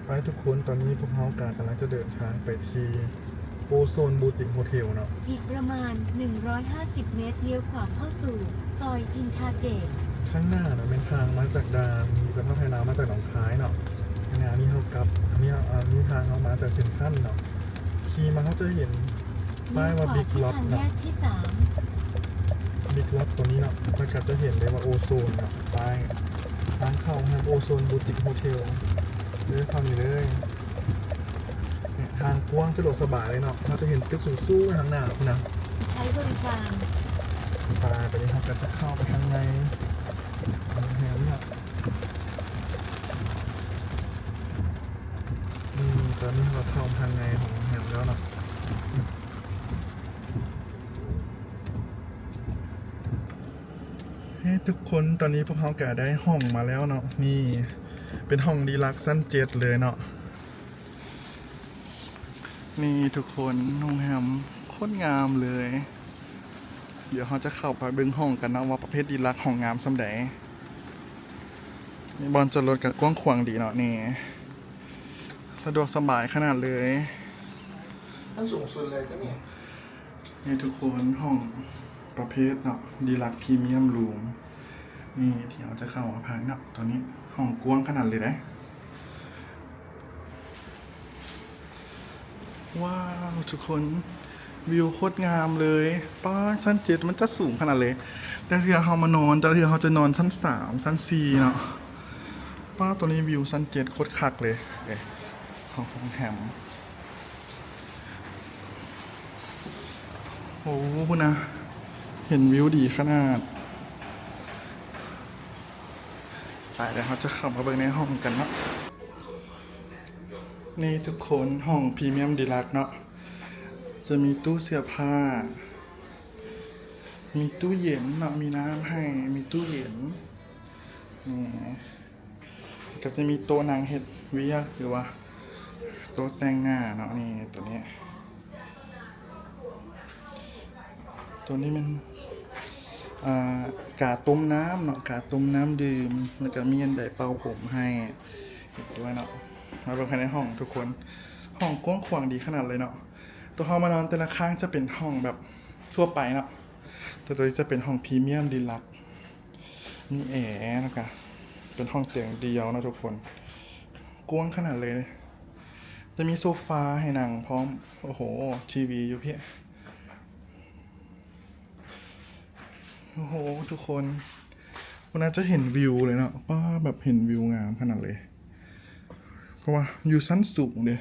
ไปทุกคนตอนนี้พวกเขากำลังจะเดินทางไปที่โอโซนบูติกโฮเทลเนาะอีกประมาณ 150 เมตรเลี้ยวขวาเข้าสู่ซอยอินทาเกตข้างหน้านะเป็นทางมาจากดานมีสภาพไทยน้ำมาจากหนองคายเนาะอันนี้เขากลับอันนี้ทางเขามาจากเซ็นทรัลเนาะขี่มาเขาจะเห็นป้ายว่าบิ๊กล็อต ทางแย เนาะ กที่ บิ๊กล็อตตัวนี้เนาะมันก็จะเห็นเลยว่าโอโซนเนาะป้ายทางเข้าครับโอโซนบูติกโฮเทลเดินเข้านี่เลยเนี่ยทางกว้างสะดวกสบายเลยเนาะเราจะเห็นตึกสูงๆทางหน้านะ 3 ใช้บริการ ไปนี้ครับก็จะเข้าไปข้างในโรงแรมเนี่ยตอนนี้เราเข้าทางในของโรงแรมแล้วเนาะเฮ้ทุกคนตอนนี้พวกเขาแก่ได้ห้องมาแล้วเนาะนี่เป็นห้องดีลักซ์ชั้น7เลยเนาะนี่ทุกคนโรงแรมโคตรงามเลย เดี๋ยวเขาจะเข้าไปเบิ้งห้องกันนะว่าประเภทดีลักซ์ห้องงามสำใดนี่บอลจอดรถกับกว้างขวางดีเนาะนี่สะดวกสบายขนาดเลยขั้นสูงสุดเลยก็เนี่ยนี่ทุกคนห้องประเภทเนาะดีลักซ์พรีเมียมรูมนี่ที่เราจะเข้ามาพักเนาะตอนนี้ห้องกว้างขนาดเลยนะว้าวทุกคนวิวโคตรงามเลยป้าชั้น7มันจะสูงขนาดเลยแต่เรือเขามานอนแต่เรือเขาจะนอนชั้น3ชั้น4เนาะป้าตัวนี้วิวชั้น7โคตรคักเลยของโรงแรมโอ้โหนะเห็นวิวดีขนาดไปเดี๋ยวเขาจะขับมาเบิ่งในห้องกันเนาะนี่ทุกคนห้องพรีเมียมดีลักซ์เนาะจะมีตู้เสื้อผ้ามีตู้เย็นเนาะมีน้ำให้มีตู้เย็นนี่ก็จะมีโต๊ะนางเฮ็ดเวียกหรือว่าโต๊ะแต่งหน้าเนาะนี่ตัวนี้มันกาต้มน้ำเนาะกาต้มน้ำดื่มแล้วก็มีอันใดเป่าผมให้อีกด้วยเนาะมาเบิ่งภายในห้องทุกคนห้องกว้างขวางดีขนาดเลยเนาะตัวห้องมานอนแต่ละข้างจะเป็นห้องแบบทั่วไปเนาะแต่ตัวนี้จะเป็นห้องพรีเมียมดีลักซ์มีแอร์นะคะเป็นห้องเตียงเดียวนะทุกคนกว้างขนาดเลยจะมีโซฟาให้นั่งพร้อมโอ้โหทีวีอยู่พี่โอ้โหทุกคนวันนั้นจะเห็นวิวเลยเนาะว่าแบบเห็นวิวงามขนาดเลยเพราะว่าอยู่ชั้นสูงเด้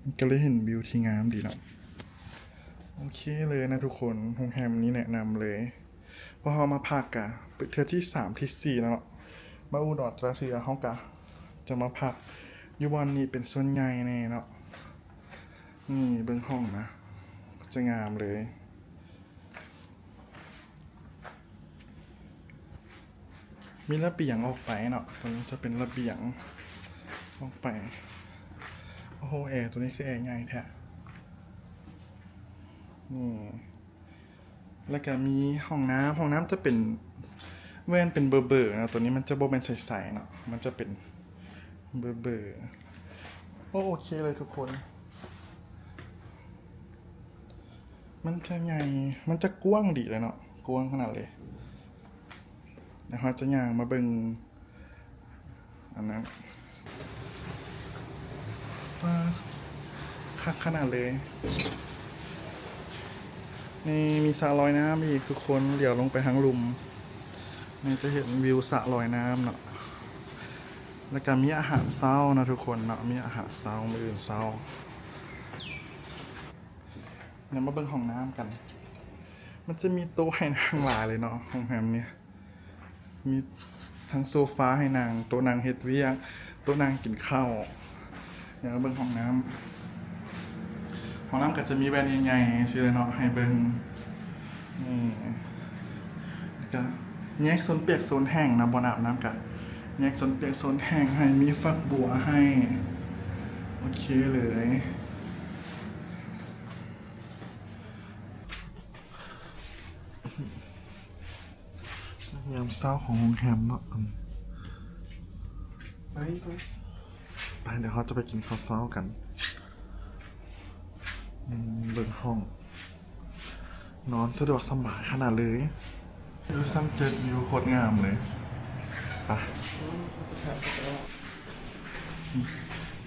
มันก็เลยเห็นวิวที่งามดีเนาะโอเคเลยนะทุกคนโรงแรมนี้แนะนำเลยพอเรามาพักกะเทื่อที่3ที่4แล้วเนาะมาอุดรตราเทือเฮากะจะมาพักอยู่วันนี้เป็นส่วนใหญ่แน่เนาะนี่เบิ่งห้องนะจะงามเลยมีระเบียงออกไปเนาะตรงนี้จะเป็นระเบียงออกไปโอ้โหแอร์ตัวนี้คือแอร์ใหญ่แท้นี่แล้วก็มีห้องน้ำจะเป็นแว่นเป็นเบอร์นะตัวนี้มันจะโบเป็นใสๆเนาะมันจะเป็นเบอร์โอเคเลยทุกคนมันจะใหญ่มันจะกว้างดีเลยเนาะกว้างขนาดเลยนะครับจะย่างมาเบิ่งอันนั้นคักขนาดเลยนี่มีสระลอยน้ำอีกทุกคนเดี๋ยวลงไปทางลุมนี่จะเห็นวิวสระลอยน้ำเนาะแล้วก็มีอาหารเช้านะทุกคนเนาะมีอาหารเช้ามื้ออื่นเช้าเนี่ยมาเบิ่งห้องน้ำกันมันจะมีโต๊ะให้นั่งหลายเลยเนาะโรงแรมเนี่ยมีทั้งโซฟาให้นั่งโต๊ะนั่งเฮ็ดเวียกโต๊ะนั่งกินข้าวเนี่ยเบิ่งห้องน้ำก็จะมีแบรนด์ใหญ่ๆสิเลยเนาะให้เบิ่งนี่แล้วก็แยกโซนเปียกโซนแห้งนะบ่อาบน้ำกันแยกโซนเปียกโซนแห้งให้มีฝักบัวให้โอเคเลยยามเช้าของโรงแรมเนาะไป ไปเดี๋ยวเขาจะไปกินข้าวเช้ากันเบิ่งห้อง นอนสะดวกสบายขนาดเลยวิวซันเจ็ดวิวโคตรงามเลยไป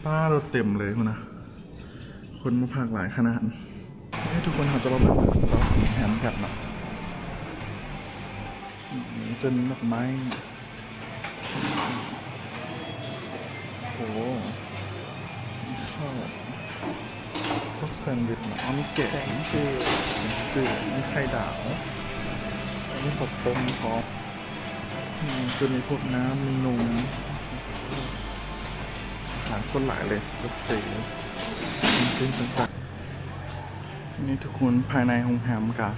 ป้ารถเต็มเลยคุณนะ คนมาพักหลายขนาดให้ทุกคนเขาจะมาแบบซอฟต์แฮมกันเนาะจนดอกไม้โอ้โหข้าวพวกแซนด์วิชเนาะมีแกะมีจืดมีไข่ดาวมีข้าวต้มพร้อมจะมีพวกน้ำมีนมอาหารคนหลายเลยกาแฟชิ้นต่างๆนี่ทุกคนภายในโรงแรมกะ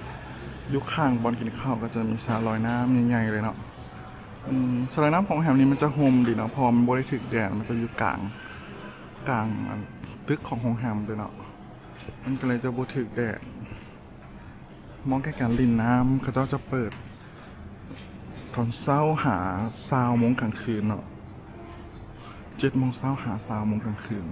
ยุคข้างบอลกินข้าวก็จะมีสระลอยน้ำใหญ่ๆเลยเนาะสระน้ำของโรงแรมนี้มันจะโฮมดีเนาะพอมันบริถึกแดดมันจะอยู่กลางตึกของโรงแรมเลยเนาะมันก็เลยจะบริถึกแดดมองแค่การลินน้ำเขาจะเปิดตอนเช้าหา20:00 นกลางคืนเนาะ7:00 นหา20:00 นกลางคืน